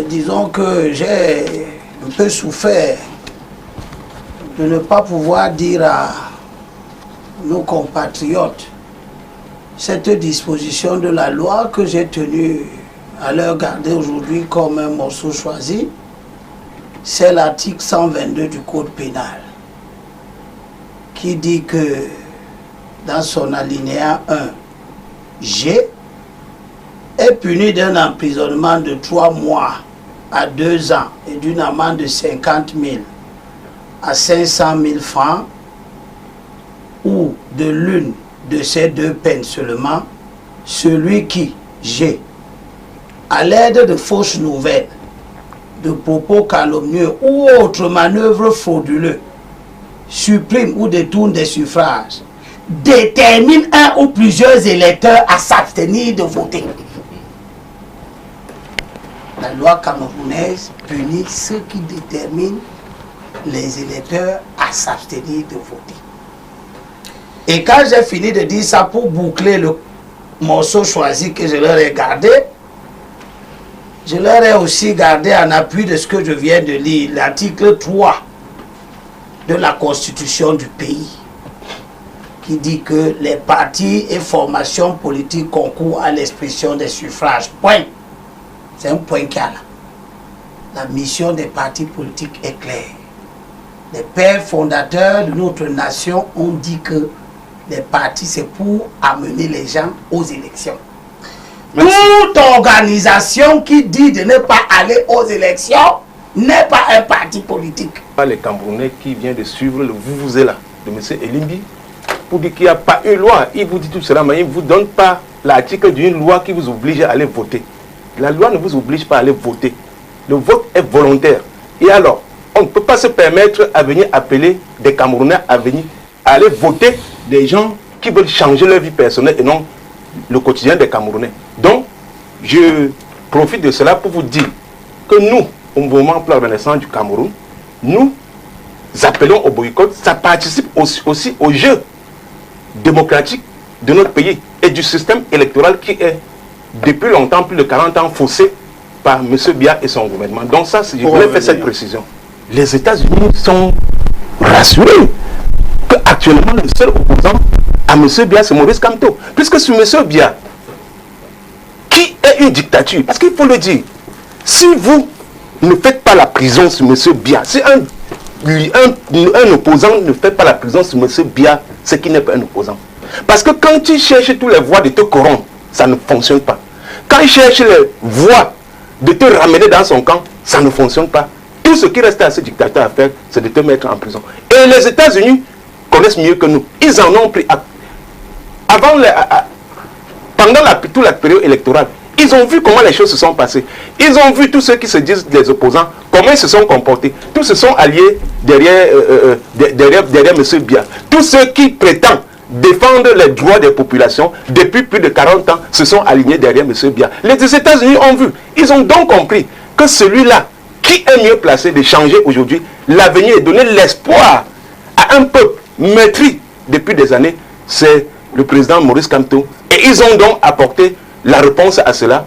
Disons que j'ai un peu souffert de ne pas pouvoir dire à nos compatriotes cette disposition de la loi que j'ai tenu à leur garder aujourd'hui comme un morceau choisi. C'est l'article 122 du Code pénal qui dit que dans son alinéa 1, G est puni d'un emprisonnement de 3 mois à 2 ans et d'une amende de 50 000 à 500 000 francs ou de l'une de ces 2 peines seulement, celui qui, G, à l'aide de fausses nouvelles, de propos calomnieux ou autres manœuvres frauduleux, supprime ou détourne des suffrages, détermine un ou plusieurs électeurs à s'abstenir de voter. La loi camerounaise punit ceux qui déterminent les électeurs à s'abstenir de voter. Et quand j'ai fini de dire ça pour boucler le morceau choisi que je leur ai gardé, je leur ai aussi gardé en appui de ce que je viens de lire, l'article 3 de la Constitution du pays, qui dit que les partis et formations politiques concourent à l'expression des suffrages. Point. C'est un point qu'il y a là. La mission des partis politiques est claire. Les pères fondateurs de notre nation ont dit que les partis, c'est pour amener les gens aux élections. Merci. Toute organisation qui dit de ne pas aller aux élections n'est pas un parti politique. Les Camerounais qui viennent de suivre le vous-vous-là de M. Elimbi pour dire qu'il n'y a pas une loi. Il vous dit tout cela, mais il ne vous donne pas l'article d'une loi qui vous oblige à aller voter. La loi ne vous oblige pas à aller voter. Le vote est volontaire. Et alors, on ne peut pas se permettre à venir appeler des Camerounais à venir à aller voter des gens qui veulent changer leur vie personnelle et non le quotidien des Camerounais. Donc, je profite de cela pour vous dire que nous, au mouvement pour la renaissance du Cameroun, nous appelons au boycott. Ça participe aussi au jeu démocratique de notre pays et du système électoral qui est depuis longtemps, plus de 40 ans, faussé par M. Biya et son gouvernement. Donc ça, je voulais faire cette précision. Les États-Unis sont rassurés qu'actuellement, le seul opposant à M. Biya, c'est Maurice Kamto. Puisque sur M. Biya, qui est une dictature, parce qu'il faut le dire, si vous ne faites pas la prison sur M. Biya, si un opposant ne fait pas la prison sur M. Biya, c'est qu'il n'est pas un opposant. Parce que quand il cherche toutes les voies de te corrompre, ça ne fonctionne pas. Quand il cherche les voies de te ramener dans son camp, ça ne fonctionne pas. Tout ce qui reste à ce dictateur à faire, c'est de te mettre en prison. Et les États-Unis connaissent mieux que nous. Ils en ont pris acte. Pendant toute la période électorale, ils ont vu comment les choses se sont passées. Ils ont vu tous ceux qui se disent des opposants, comment ils se sont comportés. Tous se sont alliés derrière M. Biya. Tous ceux qui prétendent défendre les droits des populations depuis plus de 40 ans se sont alignés derrière M. Biya. Les États-Unis ont vu. Ils ont donc compris que celui-là qui est mieux placé de changer aujourd'hui l'avenir et donner l'espoir à un peuple meurtri depuis des années, c'est le président Maurice Kamto. Et ils ont donc apporté la réponse à cela.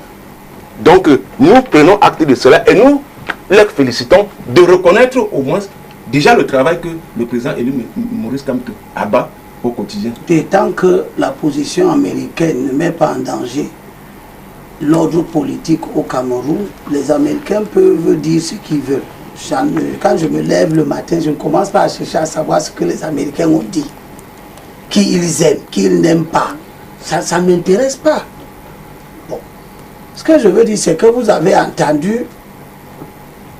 Donc nous prenons acte de cela et nous les félicitons de reconnaître au moins déjà le travail que le président élu Maurice Kamto abat au quotidien. Et tant que la position américaine ne met pas en danger l'ordre politique au Cameroun, les Américains peuvent dire ce qu'ils veulent. Quand je me lève le matin, je ne commence pas à chercher à savoir ce que les Américains ont dit, qui ils aiment, qui ils n'aiment pas. Ça ne m'intéresse pas. Bon. Ce que je veux dire, c'est que vous avez entendu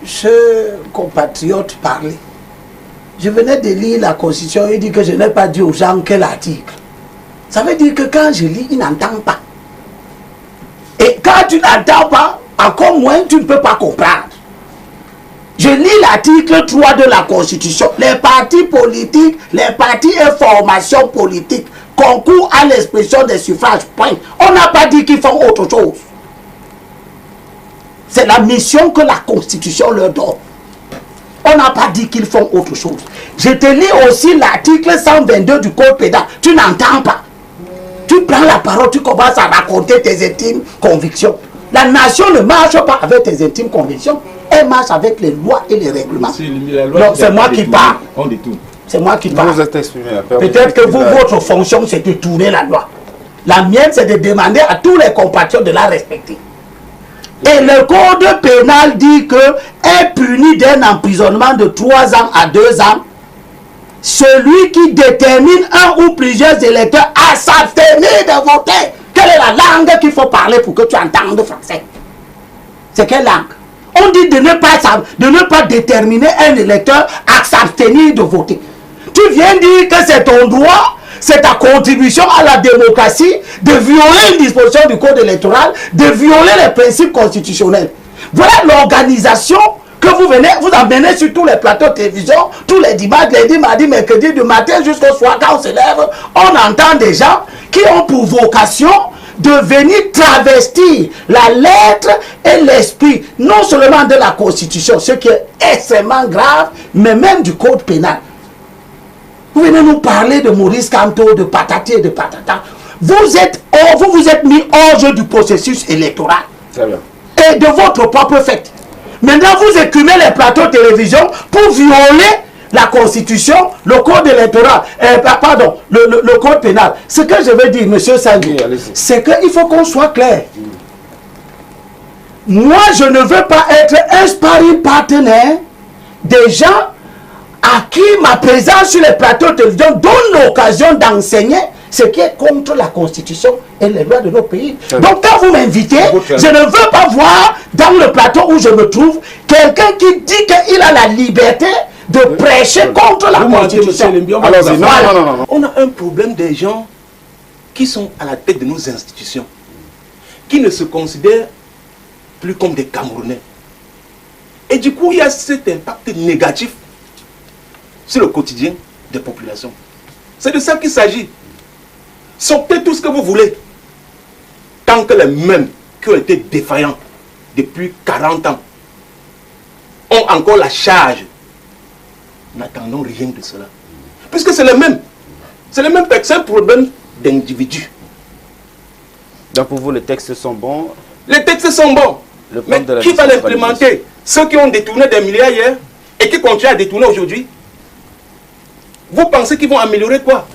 ce compatriote parler. Je venais de lire la Constitution et dit que je n'ai pas dit aux gens quel article. Ça veut dire que quand je lis, ils n'entendent pas. Et quand tu n'entends pas, encore moins, tu ne peux pas comprendre. Je lis l'article 3 de la Constitution. Les partis politiques, les partis et formations politiques concourent à l'expression des suffrages. Point. On n'a pas dit qu'ils font autre chose. C'est la mission que la Constitution leur donne. On n'a pas dit qu'ils font autre chose. Je te lis aussi l'article 122 du Code pénal. Tu n'entends pas. Tu prends la parole, tu commences à raconter tes intimes convictions. La nation ne marche pas avec tes intimes convictions, elle marche avec les lois et les règlements. Non, c'est moi qui parle. C'est moi qui parle. Peut-être que vous, votre fonction, c'est de tourner la loi. La mienne, c'est de demander à tous les compatriotes de la respecter. Et le code pénal dit que est puni d'un emprisonnement de 3 ans à 2 ans celui qui détermine un ou plusieurs électeurs à s'abstenir de voter. Quelle est la langue qu'il faut parler pour que tu entendes français? C'est quelle langue? On dit de ne pas déterminer un électeur à s'abstenir de voter. Tu viens dire que c'est ton droit, c'est ta contribution à la démocratie de violer une disposition du code électoral, de violer les principes constitutionnels. Voilà l'organisation que vous amenez sur tous les plateaux de télévision, tous les dimanches, lundi, mardi, mercredi, du matin jusqu'au soir, quand on se lève, on entend des gens qui ont pour vocation de venir travestir la lettre et l'esprit, non seulement de la Constitution, ce qui est extrêmement grave, mais même du code pénal. Vous venez nous parler de Maurice Kamto, de patati et de patata. Vous vous êtes mis hors jeu du processus électoral. Très bien. Et de votre propre fait. Maintenant, vous écumez les plateaux de télévision pour violer la Constitution, le code électoral, pardon, le code pénal. Ce que je veux dire, M. Sangui, c'est qu'il faut qu'on soit clair. Moi, je ne veux pas être un sparring partenaire des gens à qui ma présence sur les plateaux de télévision donne l'occasion d'enseigner ce qui est contre la Constitution et les lois de nos pays. Donc quand vous m'invitez, je ne veux pas voir dans le plateau où je me trouve quelqu'un qui dit qu'il a la liberté de prêcher contre la Constitution. Non. On a un problème des gens qui sont à la tête de nos institutions, qui ne se considèrent plus comme des Camerounais. Et du coup, il y a cet impact négatif sur le quotidien des populations. C'est de ça qu'il s'agit. Sortez tout ce que vous voulez. Tant que les mêmes qui ont été défaillants depuis 40 ans ont encore la charge, n'attendons rien de cela. Puisque c'est les mêmes. C'est les mêmes textes. C'est un problème d'individus. Donc pour vous, les textes sont bons? Les textes sont bons. Mais qui va l'implémenter? Ceux qui ont détourné des milliards hier et qui continuent à détourner aujourd'hui? Vous pensez qu'ils vont améliorer quoi?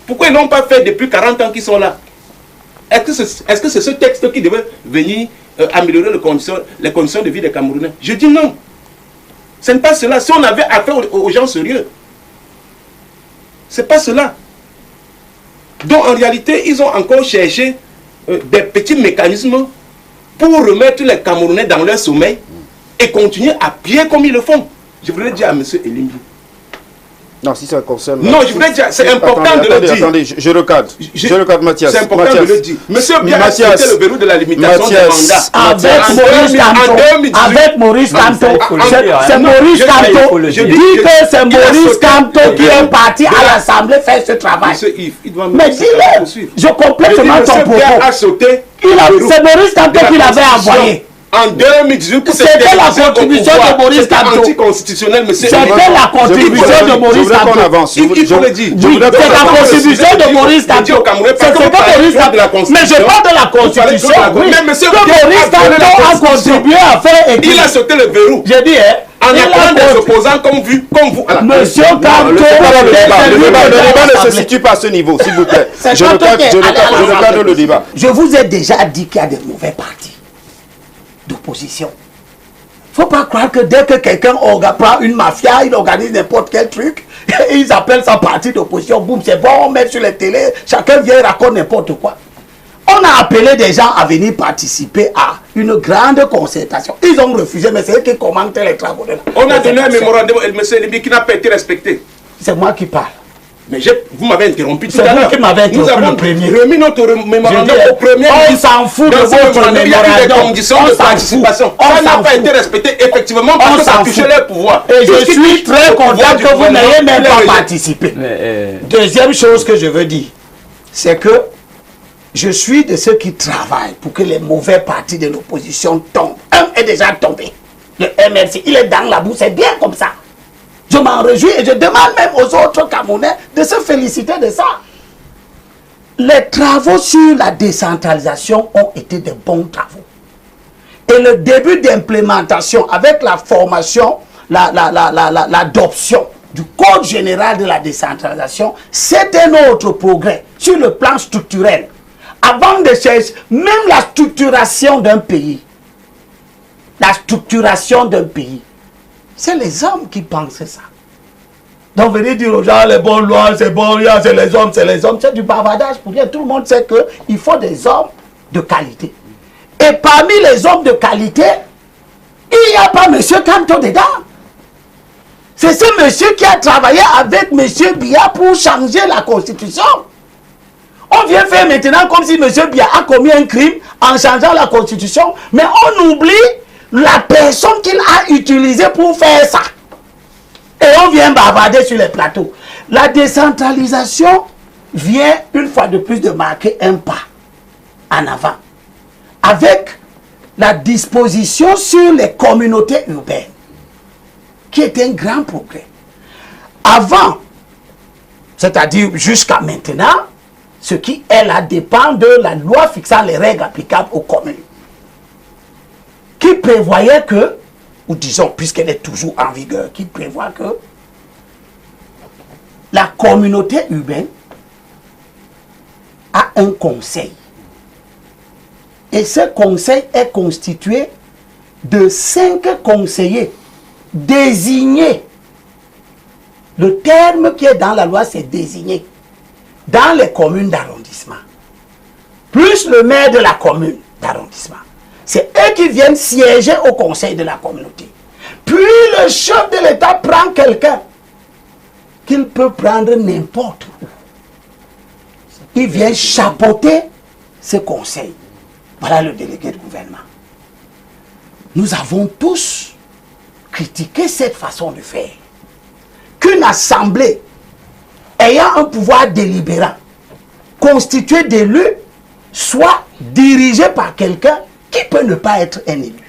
Pourquoi ils n'ont pas fait depuis 40 ans qu'ils sont là? Est-ce que c'est ce texte qui devait venir améliorer les conditions de vie des Camerounais? Je dis non. Ce n'est pas cela. Si on avait affaire aux gens sérieux, ce n'est pas cela. Donc en réalité, ils ont encore cherché des petits mécanismes pour remettre les Camerounais dans leur sommeil et continuer à piller comme ils le font. Je voudrais dire à M. Elimbi. Non, si ça concerne... Non, je voudrais dire, c'est important de le dire. Attendez, je recadre. Je recadre, Mathias. C'est important de le dire. Monsieur Pierre a cité le verrou de la limitation des mandats. Avec Maurice Kamto. C'est Maurice Kamto. Je dis que c'est Maurice Kamto qui est parti à l'Assemblée faire ce travail. Monsieur Yves, il doit me... Mais dis-le. Je complète seulement ton propos. C'est Maurice Kamto qui l'avait envoyé. En 2018, c'était la contribution de Maurice Kamto. Anticonstitutionnel, monsieur. C'était la contribution de Maurice Kamto. Il faut le dire. Oui, c'est la contribution de Maurice Kamto. C'est ce que Maurice Kamto. Mais je parle de la constitution. Oui. Que Maurice Kamto a contribué à faire. Il a sauté le verrou. J'ai dit, en appelant des opposants comme vous. Monsieur Kamto, le débat ne se situe pas à ce niveau, s'il vous plaît. Je recadre le débat. Je vous ai déjà dit qu'il y a des mauvais partis d'opposition. Il ne faut pas croire que dès que quelqu'un prend une mafia, il organise n'importe quel truc, ils appellent ça parti d'opposition, boum, c'est bon, on met sur les télés, chacun vient et raconte n'importe quoi. On a appelé des gens à venir participer à une grande concertation. Ils ont refusé, mais c'est eux qui commentent les travaux de la On a donné un mémorandum, M. Elimbi, qui n'a pas été respecté. C'est moi qui parle. Mais vous m'avez interrompu tout à l'heure. Nous avons remis notre mémorandum au premier ministre. On s'en fout de votre mémorandum. Il y a eu des conditions de participation. Ça n'a pas été respecté effectivement parce que ça touchait leur pouvoir. Et je suis très content que vous n'ayez même pas participé. Deuxième chose que je veux dire, c'est que je suis de ceux qui travaillent pour que les mauvais partis de l'opposition tombent. Un est déjà tombé. Le MRC, il est dans la boue, c'est bien comme ça. Je m'en réjouis et je demande même aux autres Camerounais de se féliciter de ça. les travaux sur la décentralisation ont été de bons travaux. Et le début d'implémentation avec la formation, l'adoption du Code général de la décentralisation, c'est un autre progrès sur le plan structurel. Avant de chercher, même la structuration d'un pays, c'est les hommes qui pensaient ça. Donc venez dire aux gens, les bonnes lois, c'est bon, c'est les hommes, c'est du bavardage pour rien. Tout le monde sait qu'il faut des hommes de qualité. Et parmi les hommes de qualité, il n'y a pas M. Kanto dedans. C'est ce monsieur qui a travaillé avec M. Biya pour changer la constitution. On vient faire maintenant comme si M. Biya a commis un crime en changeant la constitution, mais on oublie la personne qu'il a utilisée pour faire ça. Et on vient bavarder sur les plateaux. La décentralisation vient une fois de plus de marquer un pas en avant. Avec la disposition sur les communautés urbaines, qui est un grand progrès. Avant, c'est-à-dire jusqu'à maintenant, ce qui est là dépend de la loi fixant les règles applicables aux communes, qui prévoyait que, ou disons, puisqu'elle est toujours en vigueur, qui prévoit que la communauté urbaine a un conseil. Et ce conseil est constitué de 5 conseillers désignés. Le terme qui est dans la loi, c'est désigné. Dans les communes d'arrondissement. Plus le maire de la commune d'arrondissement. C'est eux qui viennent siéger au conseil de la communauté. Puis le chef de l'État prend quelqu'un qu'il peut prendre n'importe où. Il vient chapeauter ce conseil. Voilà le délégué de gouvernement. Nous avons tous critiqué cette façon de faire. Qu'une assemblée ayant un pouvoir délibérant, constituée d'élus, soit dirigée par quelqu'un qui peut ne pas être un élu.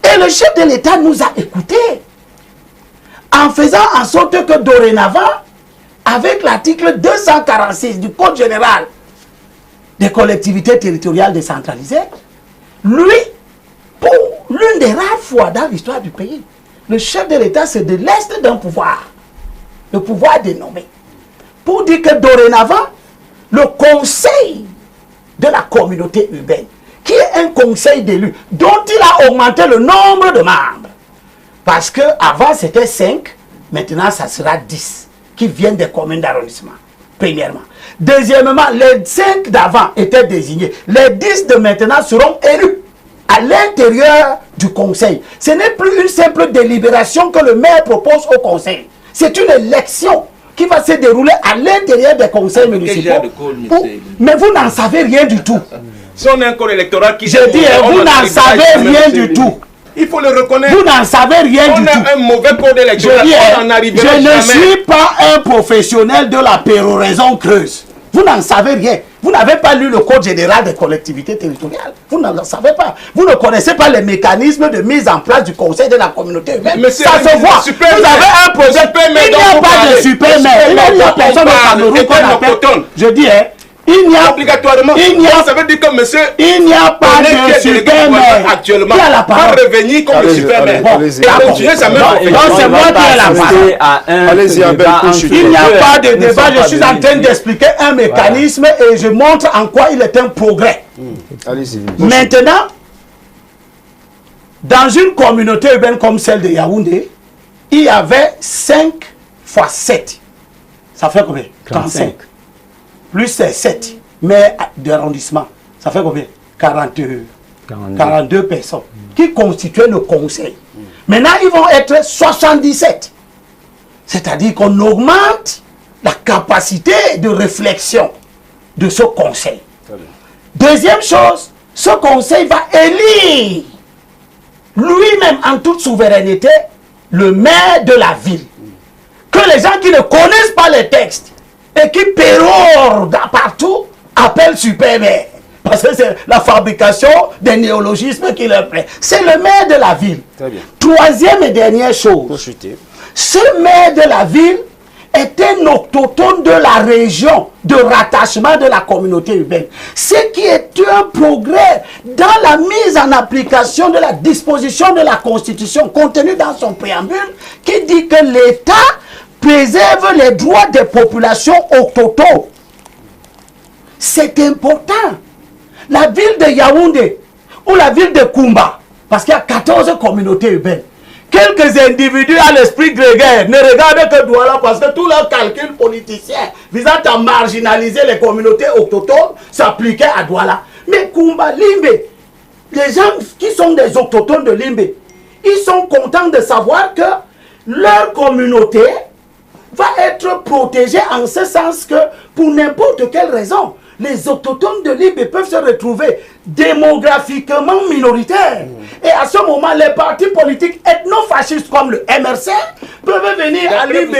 Et le chef de l'État nous a écoutés en faisant en sorte que dorénavant, avec l'article 246 du Code général des collectivités territoriales décentralisées, lui, pour l'une des rares fois dans l'histoire du pays, le chef de l'État se déleste d'un pouvoir, le pouvoir de nommer, pour dire que dorénavant, le conseil de la communauté urbaine, qui est un conseil d'élus, dont il a augmenté le nombre de membres, parce qu'avant c'était 5, maintenant ça sera 10, qui viennent des communes d'arrondissement, premièrement. Deuxièmement, les 5 d'avant étaient désignés. Les 10 de maintenant seront élus à l'intérieur du conseil. Ce n'est plus une simple délibération que le maire propose au conseil. C'est une élection qui va se dérouler à l'intérieur des conseils municipaux. Mais vous n'en savez rien du tout. Si on a un code électoral qui... Je dis, vous n'en savez rien du tout. Il faut le reconnaître. Vous n'en savez rien du tout. On a un mauvais code électoral. Je ne suis pas un professionnel de la péroraison creuse. Vous n'en savez rien. Vous n'avez pas lu le Code général des collectivités territoriales. Vous n'en savez pas. Vous ne connaissez pas les mécanismes de mise en place du conseil de la communauté humaine. Mais ça se voit. Vous avez un projet. Il n'y a pas de super maire. Il n'y a personne au Cameroun qu'on appelle. Je dis, il n'y a obligatoirement. Ça veut dire que monsieur. Il n'y a pas de super maire. Actuellement. Va revenir comme le super maire. Et continuer sa même non, c'est moi qui ai la parole. Allez-y, il n'y a pas de débat. Je suis en train d'expliquer un mécanisme et je montre en quoi il est un progrès. Maintenant, dans une communauté urbaine comme celle de Yaoundé, il y avait 5 fois 7. Ça fait combien? 35. Plus 7, mais d'arrondissement. Ça fait combien? 42 personnes qui constituaient le conseil. Maintenant, ils vont être 77. C'est-à-dire qu'on augmente la capacité de réflexion de ce conseil. Deuxième chose, ce conseil va élire lui-même en toute souveraineté le maire de la ville. Que les gens qui ne connaissent pas les textes et qui pérorent partout appellent super maire. Parce que c'est la fabrication des néologismes qui leur plaît. C'est le maire de la ville. Troisième et dernière chose. Ce maire de la ville est un autochtone de la région de rattachement de la communauté urbaine. Ce qui est un progrès dans la mise en application de la disposition de la Constitution contenue dans son préambule qui dit que l'État préserve les droits des populations autochtones. C'est important. La ville de Yaoundé ou la ville de Koumba, parce qu'il y a 14 communautés urbaines, quelques individus à l'esprit grégaire ne regardent que Douala parce que tous leurs calculs politiciens visant à marginaliser les communautés autochtones s'appliquaient à Douala. Mais Koumba, Limbe, les gens qui sont des autochtones de Limbe, ils sont contents de savoir que leur communauté va être protégée en ce sens que pour n'importe quelle raison, les autochtones de Limbe peuvent se retrouver démographiquement minoritaires. Et à ce moment, les partis politiques ethno-fascistes comme le MRC peuvent venir à Limbe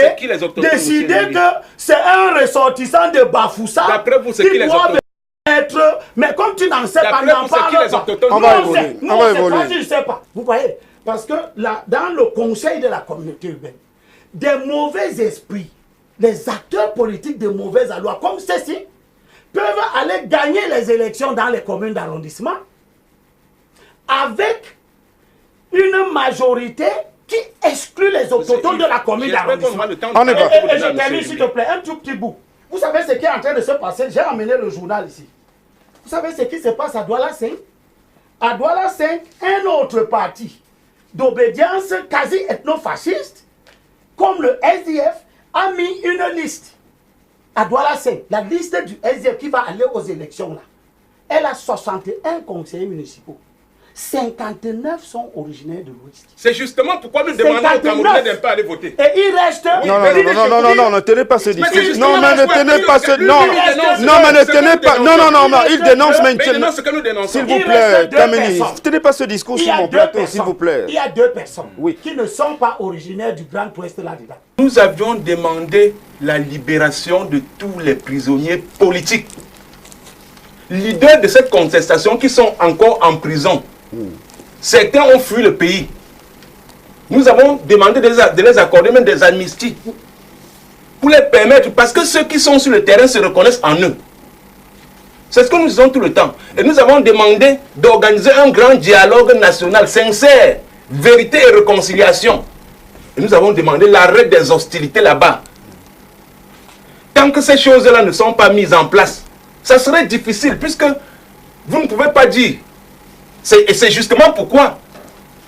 décider que c'est un ressortissant de Bafoussa qui doit être... Mais comme tu n'en sais pas, n'en parle pas. On va évoluer. On va évoluer. Je ne sais pas. Vous voyez, parce que là, dans le conseil de la communauté urbaine, des mauvais esprits, les acteurs politiques de mauvaise allure, comme ceci, peuvent aller gagner les élections dans les communes d'arrondissement avec une majorité qui exclut les autochtones de la commune d'arrondissement. On est pas. Et je termine s'il te plaît, un tout petit bout. Vous savez ce qui est en train de se passer? J'ai amené le journal ici. Vous savez ce qui se passe à Douala 5? À Douala 5, un autre parti d'obédience quasi ethno-fasciste, comme le SDF, a mis une liste. À Douala 5, la liste du SDF qui va aller aux élections là, elle a 61 conseillers municipaux. 59 sont originaires de l'Ouest. C'est justement pourquoi nous demandons aux Camerounais de ne pas aller voter. Et il reste... Non, ne tenez pas ce discours. Non, mais ne tenez pas ce... Non, mais ne tenez pas... Non, il dénonce maintenant. Ce que nous dénonçons. S'il vous plaît, Kameni, ne tenez pas ce discours sur mon plateau, s'il vous plaît. Il y a deux personnes qui ne sont pas originaires du Grand Ouest là-dedans. Nous avions demandé la libération de tous les prisonniers politiques. Leaders de cette contestation qui sont encore en prison. Certains ont fui le pays. Nous avons demandé de les accorder même des amnisties pour les permettre, parce que ceux qui sont sur le terrain se reconnaissent en eux. C'est ce que nous disons tout le temps. Et nous avons demandé d'organiser un grand dialogue national sincère, vérité et réconciliation. Et nous avons demandé l'arrêt des hostilités là-bas. Tant que ces choses-là ne sont pas mises en place, ça serait difficile, puisque vous ne pouvez pas dire. Et c'est justement pourquoi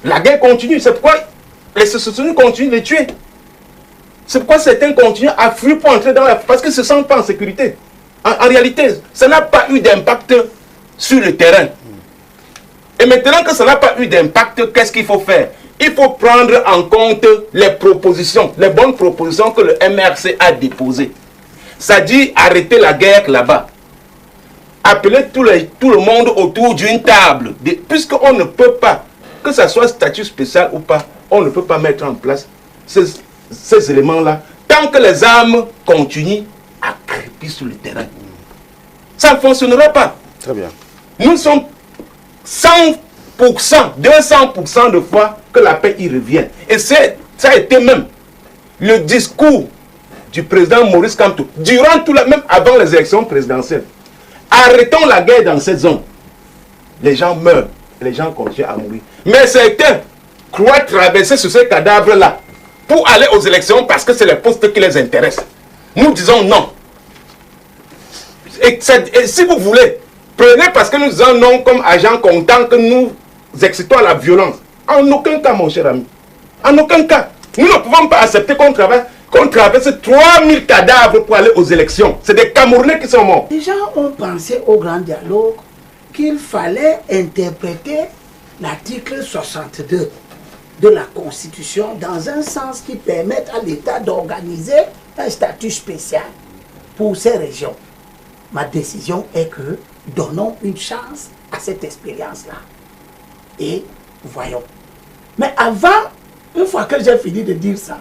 la guerre continue. C'est pourquoi les sociétés continuent de les tuer. C'est pourquoi certains continuent à fuir pour entrer dans la... Parce qu'ils ne se sentent pas en sécurité. En réalité, ça n'a pas eu d'impact sur le terrain. Et maintenant que ça n'a pas eu d'impact, qu'est-ce qu'il faut faire? Il faut prendre en compte les propositions, les bonnes propositions que le MRC a déposées. Ça dit arrêter la guerre là-bas. Appeler tout le monde autour d'une table. Puisqu'on ne peut pas, que ce soit statut spécial ou pas, on ne peut pas mettre en place ces éléments-là tant que les armes continuent à crépir sur le terrain. Ça ne fonctionnera pas. Très bien. Nous sommes 100%, 200% de fois que la paix y revient. Et ça a été même le discours du président Maurice Kamto, durant tout même avant les élections présidentielles. Arrêtons la guerre dans cette zone. Les gens meurent, les gens continuent à mourir. Mais certains croient traverser sur ces cadavres-là pour aller aux élections parce que c'est les postes qui les intéressent. Nous disons non. Et si vous voulez, prenez parce que nous disons non comme agent comptant que nous excitons à la violence. En aucun cas, mon cher ami. En aucun cas. Nous ne pouvons pas accepter qu'on traverse 3000 cadavres pour aller aux élections. C'est des Camerounais qui sont morts. Les gens ont pensé au grand dialogue qu'il fallait interpréter l'article 62 de la Constitution dans un sens qui permette à l'État d'organiser un statut spécial pour ces régions. Ma décision est que donnons une chance à cette expérience-là. Et voyons. Mais avant, une fois que j'ai fini de dire ça,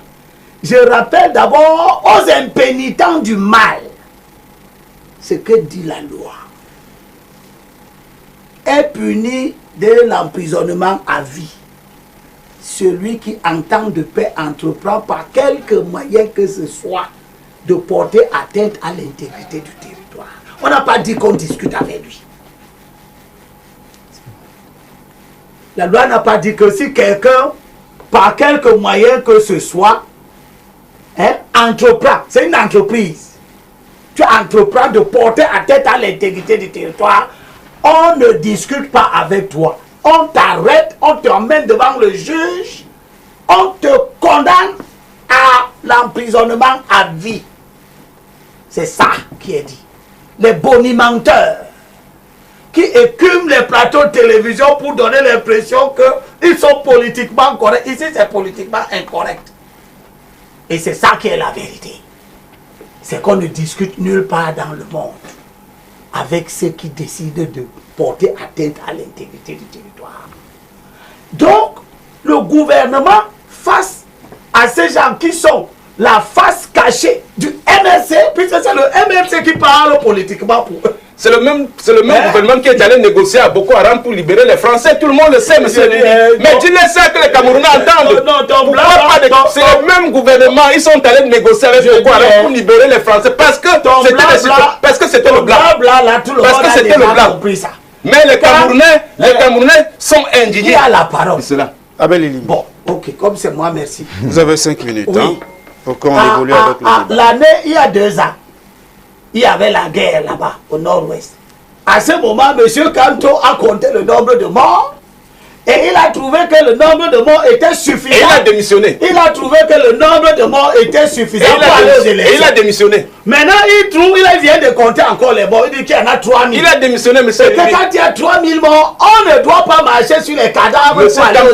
je rappelle d'abord aux impénitents du mal ce que dit la loi. Est puni de l'emprisonnement à vie celui qui en temps de paix entreprend par quelque moyen que ce soit de porter atteinte à l'intégrité du territoire. On n'a pas dit qu'on discute avec lui. La loi n'a pas dit que si quelqu'un, par quelque moyen que ce soit, entreprend, c'est une entreprise, tu entreprends de porter atteinte à l'intégrité du territoire, on ne discute pas avec toi. On t'arrête, on t'emmène devant le juge, on te condamne à l'emprisonnement à vie. C'est ça qui est dit. Les bonimenteurs qui écument les plateaux de télévision pour donner l'impression qu'ils sont politiquement corrects. Ici, c'est politiquement incorrect. Et c'est ça qui est la vérité. C'est qu'on ne discute nulle part dans le monde avec ceux qui décident de porter atteinte à l'intégrité du territoire. Donc, le gouvernement, face à ces gens qui sont la face cachée du MRC, puisque c'est le MRC qui parle politiquement pour eux. C'est le même gouvernement qui est allé négocier à Boko Haram pour libérer les Français. Tout le monde le sait, monsieur. Mais tu laisses ça que les Camerounais entendent. C'est le même gouvernement. Ils sont allés négocier avec Boko Haram pour libérer les Français. Parce que c'était le blanc. Parce que c'était le blanc. Mais les Camerounais sont indignés. Qui a la parole? Abel Elimbi. Bon, ok, comme c'est moi, merci. Vous avez 5 minutes, oui. Hein, pour qu'on évolue avec le débat. L'année, il y a 2 ans, il y avait la guerre là-bas, au nord-ouest. À ce moment, M. Kanto a compté le nombre de morts et il a trouvé que le nombre de morts était suffisant. Et il a démissionné. Il a trouvé que le nombre de morts était suffisant pour aller aux élections. Et il a démissionné. Maintenant, il vient de compter encore les morts. Il dit qu'il y en a 3 000. Il a démissionné, monsieur. Et que quand il y a 3 000 morts, on ne doit pas marcher sur les cadavres pour aller aux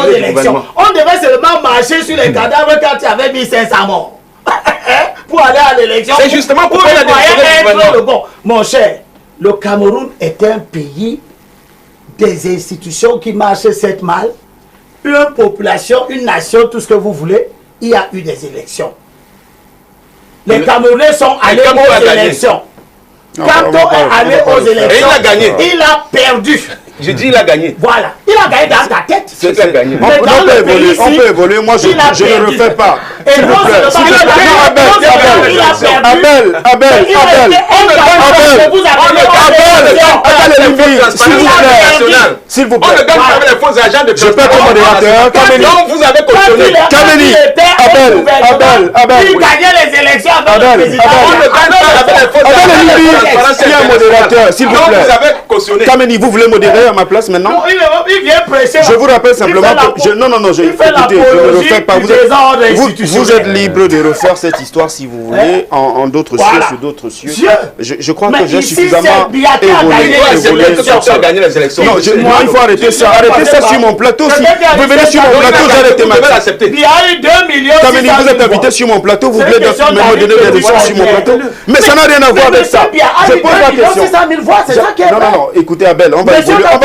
élections. On devait seulement marcher sur les cadavres quand il y avait 1500 morts. Pour aller à l'élection. C'est justement pourquoi il a démissionné le bon. Mon cher, le Cameroun est un pays des institutions qui marchent cette mal. Une population, une nation, tout ce que vous voulez. Il y a eu des élections. Les Camerounais sont allés aux élections. Kanto est allé aux élections. Et il a gagné. Il a perdu. Je dis il a gagné. Voilà. Il a gagné dans ta tête. C'est il a gagné. On peut évoluer. Moi, je ne le refais pas. Et non, c'est Abel, s'il vous plaît. On ne gagne pas avec les faux agents de Je peux être modérateur. Donc vous avez cautionné. Kameni, Abel. Il gagnait les élections avec le président. On ne gagne pas avec les faux agents. Qui est un modérateur, s'il vous plaît. Donc vous avez cautionné. Kameni, vous voulez modérer à ma place maintenant? Il vient prêcher. Je vous rappelle simplement que... Non, écoutez, je ne refais pas. Vous êtes libre de refaire cette histoire si vous voulez, en d'autres cieux, sur d'autres cieux. Je crois que j'ai suffisamment évolué. Tu as gagné les élections. Non, il faut arrêter ça. Arrêtez ça sur mon plateau. Si vous venez sur mon plateau, j'arrête ma tête. Il y a eu 2 millions. Kameni, vous êtes invité sur mon plateau, vous voulez me donner des leçons sur mon plateau. Mais ça n'a rien à voir avec ça. Je pose la question. Non, écoutez Abel, on va évoluer. On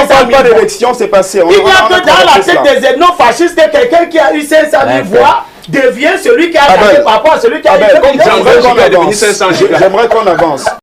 parle pas d'élection, c'est passé. Il n'y a que dans la tête des ethnofascistes que quelqu'un qui a eu 500 000 voix devient celui qui a gagné par rapport à celui qui a eu 2 millions. J'aimerais qu'on avance.